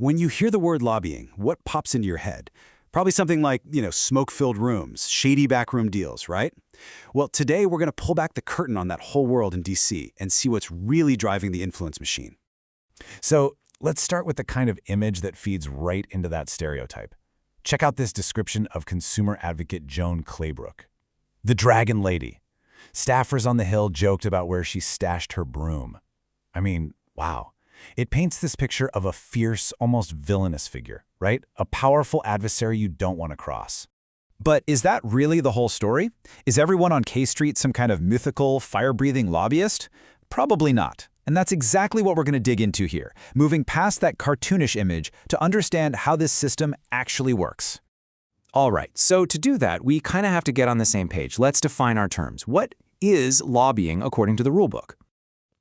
When you hear the word lobbying, what pops into your head? Probably something like, smoke-filled rooms, shady backroom deals, right? Well, today we're going to pull back the curtain on that whole world in DC and see what's really driving the influence machine. So let's start with the kind of image that feeds right into that stereotype. Check out this description of consumer advocate Joan Claybrook. The Dragon Lady. Staffers on the Hill joked about where she stashed her broom. I mean, wow. It paints this picture of a fierce, almost villainous figure, right? A powerful adversary you don't want to cross. But is that really the whole story? Is everyone on K Street some kind of mythical, fire-breathing lobbyist? Probably not. And that's exactly what we're going to dig into here, moving past that cartoonish image to understand how this system actually works. All right, so to do that, we kind of have to get on the same page. Let's define our terms. What is lobbying according to the rulebook?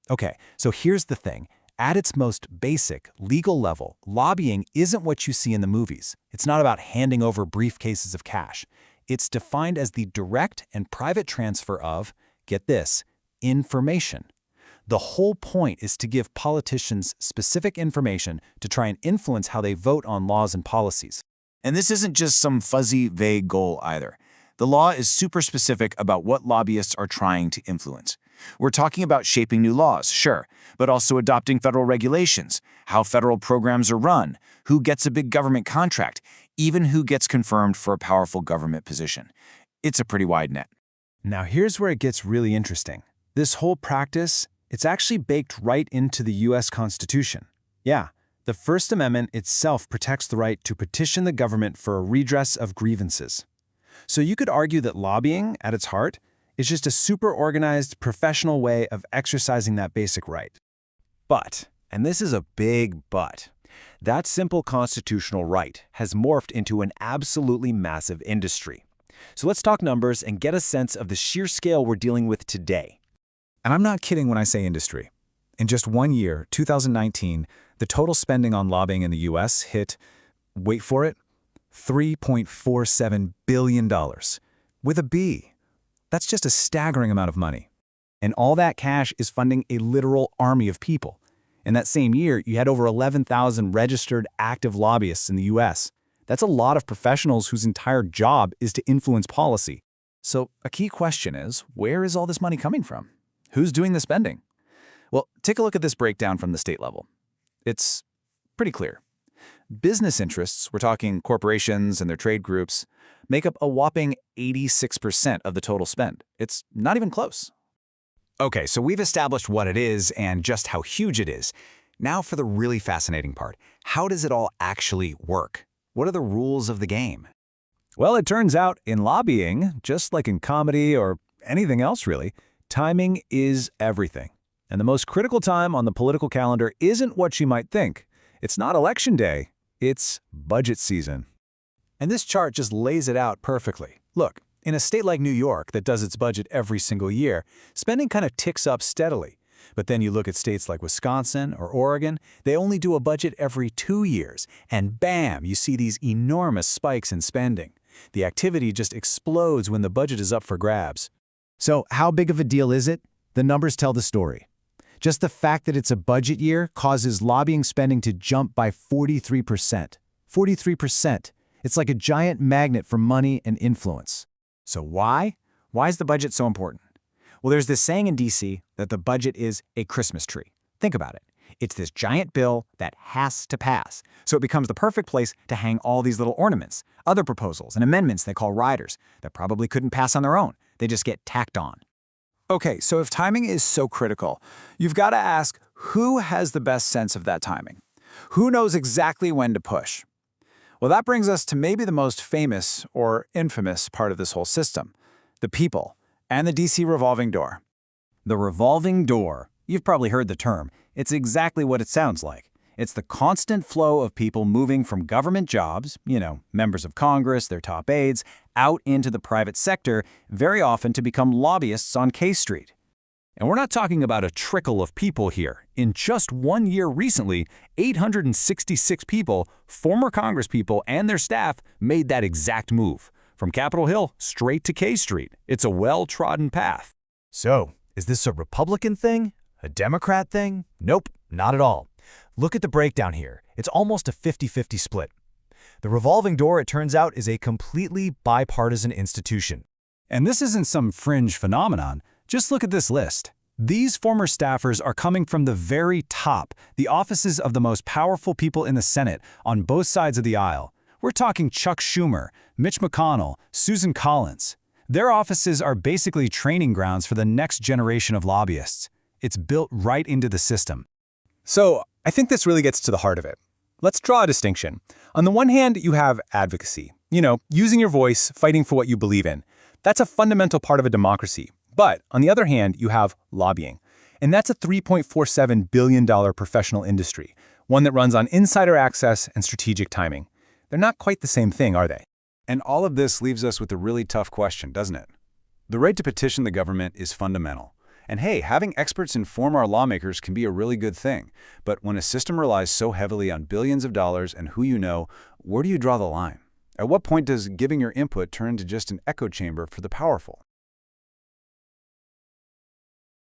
Okay, so here's the thing. At its most basic, legal level, lobbying isn't what you see in the movies. It's not about handing over briefcases of cash. It's defined as the direct and private transfer of, get this, information. The whole point is to give politicians specific information to try and influence how they vote on laws and policies. And this isn't just some fuzzy, vague goal either. The law is super specific about what lobbyists are trying to influence. We're talking about shaping new laws, sure, but also adopting federal regulations, how federal programs are run, who gets a big government contract, even who gets confirmed for a powerful government position. It's a pretty wide net. Now here's where it gets really interesting. This whole practice, it's actually baked right into the U.S. Constitution. Yeah, the First Amendment itself protects the right to petition the government for a redress of grievances. So you could argue that lobbying, at its heart, is just a super organized, professional way of exercising that basic right. But, and this is a big but, that simple constitutional right has morphed into an absolutely massive industry. So let's talk numbers and get a sense of the sheer scale we're dealing with today. And I'm not kidding when I say industry. In just 1 year, 2019, the total spending on lobbying in the U.S. hit, wait for it, $3.47 billion. With a B. That's just a staggering amount of money. And all that cash is funding a literal army of people. In that same year, you had over 11,000 registered active lobbyists in the U.S. That's a lot of professionals whose entire job is to influence policy. So a key question is, where is all this money coming from? Who's doing the spending? Well, take a look at this breakdown from the state level. It's pretty clear. Business interests, we're talking corporations and their trade groups, make up a whopping 86% of the total spend. It's not even close. Okay, so we've established what it is and just how huge it is. Now for the really fascinating part. How does it all actually work? What are the rules of the game? Well, it turns out in lobbying, just like in comedy or anything else really, timing is everything. And the most critical time on the political calendar isn't what you might think. It's not election day, it's budget season. And this chart just lays it out perfectly. Look, in a state like New York that does its budget every single year, spending kind of ticks up steadily. But then you look at states like Wisconsin or Oregon, they only do a budget every 2 years, and bam, you see these enormous spikes in spending. The activity just explodes when the budget is up for grabs. So how big of a deal is it? The numbers tell the story. Just the fact that it's a budget year causes lobbying spending to jump by 43%. 43%. It's like a giant magnet for money and influence. So why? Why is the budget so important? Well, there's this saying in DC that the budget is a Christmas tree. Think about it. It's this giant bill that has to pass. So it becomes the perfect place to hang all these little ornaments, other proposals and amendments they call riders that probably couldn't pass on their own. They just get tacked on. Okay, so if timing is so critical, you've got to ask who has the best sense of that timing? Who knows exactly when to push? Well, that brings us to maybe the most famous or infamous part of this whole system, the people and the DC revolving door. The revolving door. You've probably heard the term. It's exactly what it sounds like. It's the constant flow of people moving from government jobs, members of Congress, their top aides, out into the private sector, very often to become lobbyists on K Street. And we're not talking about a trickle of people here. In just 1 year recently, 866 people, former congresspeople and their staff, made that exact move. From Capitol Hill straight to K Street. It's a well-trodden path. So, is this a Republican thing? A Democrat thing? Nope, not at all. Look at the breakdown here. It's almost a 50-50 split. The revolving door, it turns out, is a completely bipartisan institution. And this isn't some fringe phenomenon. Just look at this list. These former staffers are coming from the very top, the offices of the most powerful people in the Senate on both sides of the aisle. We're talking Chuck Schumer, Mitch McConnell, Susan Collins. Their offices are basically training grounds for the next generation of lobbyists. It's built right into the system. So I think this really gets to the heart of it. Let's draw a distinction. On the one hand, you have advocacy. Using your voice, fighting for what you believe in. That's a fundamental part of a democracy. But on the other hand, you have lobbying. And that's a $3.47 billion professional industry, one that runs on insider access and strategic timing. They're not quite the same thing, are they? And all of this leaves us with a really tough question, doesn't it? The right to petition the government is fundamental. And hey, having experts inform our lawmakers can be a really good thing. But when a system relies so heavily on billions of dollars and who you know, where do you draw the line? At what point does giving your input turn into just an echo chamber for the powerful?